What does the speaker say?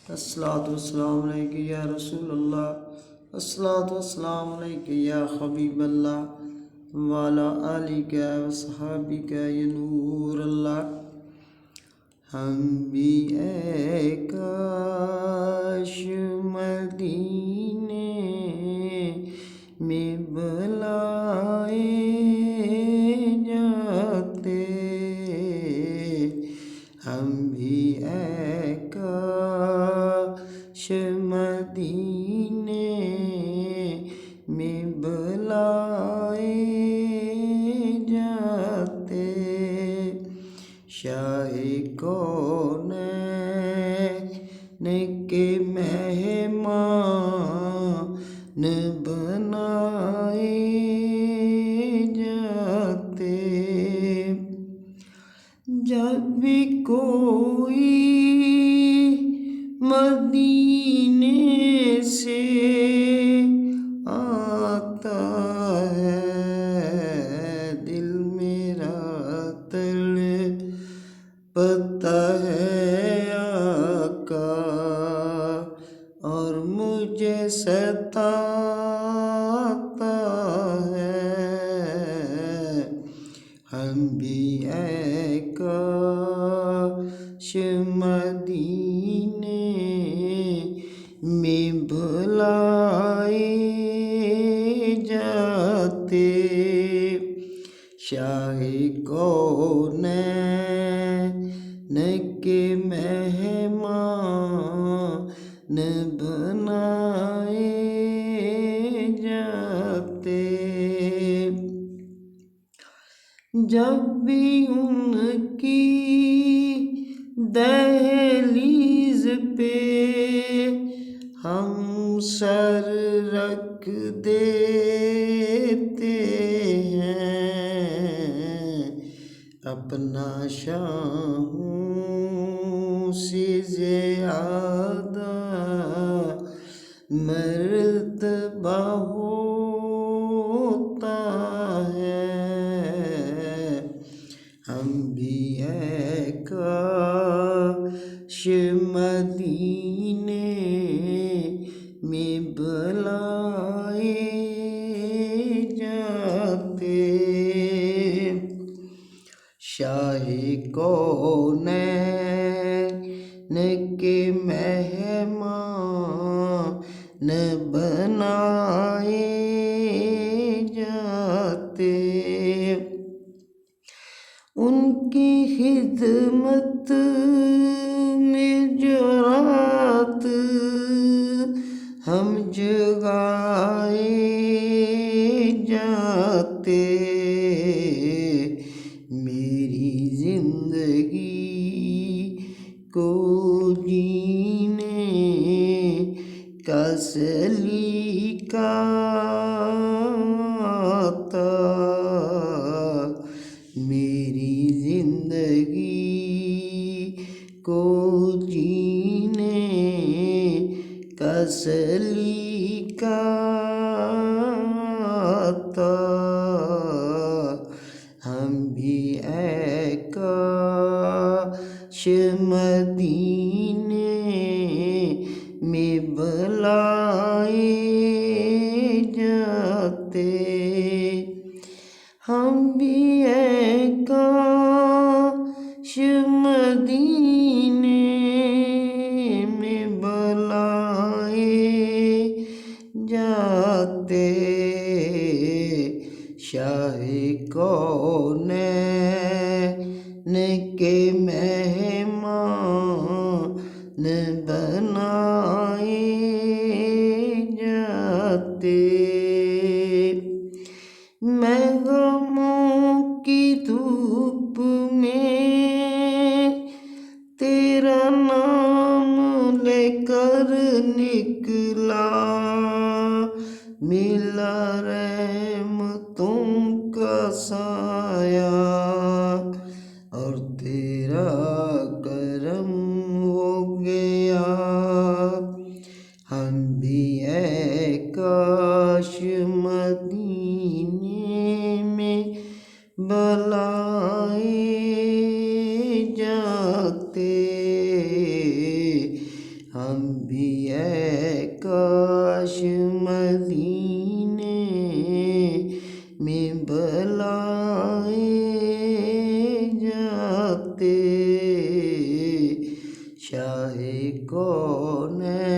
الصلاۃ والسلام علیک یا رسول اللہ، الصلاۃ والسلام علیک یا حبیب اللہ، وعلی آلک و صحابک یا نور اللہ۔ ہم بھی اے کاش مدینے میں بلائے جاتے، ہم بھی اے کاش مدینے میں بلائے جاتے، شاہ کونین کے مہمان بنائے جاتے، جب بھی کوئی مدینے سے آتا ہے، دل میرا تڑپتا ہے آقا، اور مجھے ستاتا ہے۔ ہم بھی اے کاش مدینے میں بلائے جاتے، شاہ کونین کے مہمان بنائے جاتے، جب بھی ان کی دہلیز پہ ہم سر رکھ دیتے ہیں، اپنا شاہوں سے زیادہ مرتبہ ہوتا ہے۔ ہم بھی اے کاش مدینے میں بلائے جاتے، شاہ کونین کے مہمان بنائے جاتے، ان کی خدمت میں جو رات ہم جگائے جاتے، میری زندگی کو جینے کا سلیقہ آتا، میری زندگی کو جینے کا سلیقہ آتا، ہم بھی اے کاش مدینے میں بلائے جاتے، ہم بھی اے کاش مدینے میں بلائے جاتے، شاہ کونین کے مہمان بنائے جاتے، میں غموں کی دھوپ میں تیرا نام لے کر نکلا، ملا رحمتوں کا سایہ اور تیرا کرم ہو گیا، ہم بھی اے کاش مدینے میں بلائے جاتے، ہم بھی اے کاش مدینے میں بلائے جاتے، شاہ کونین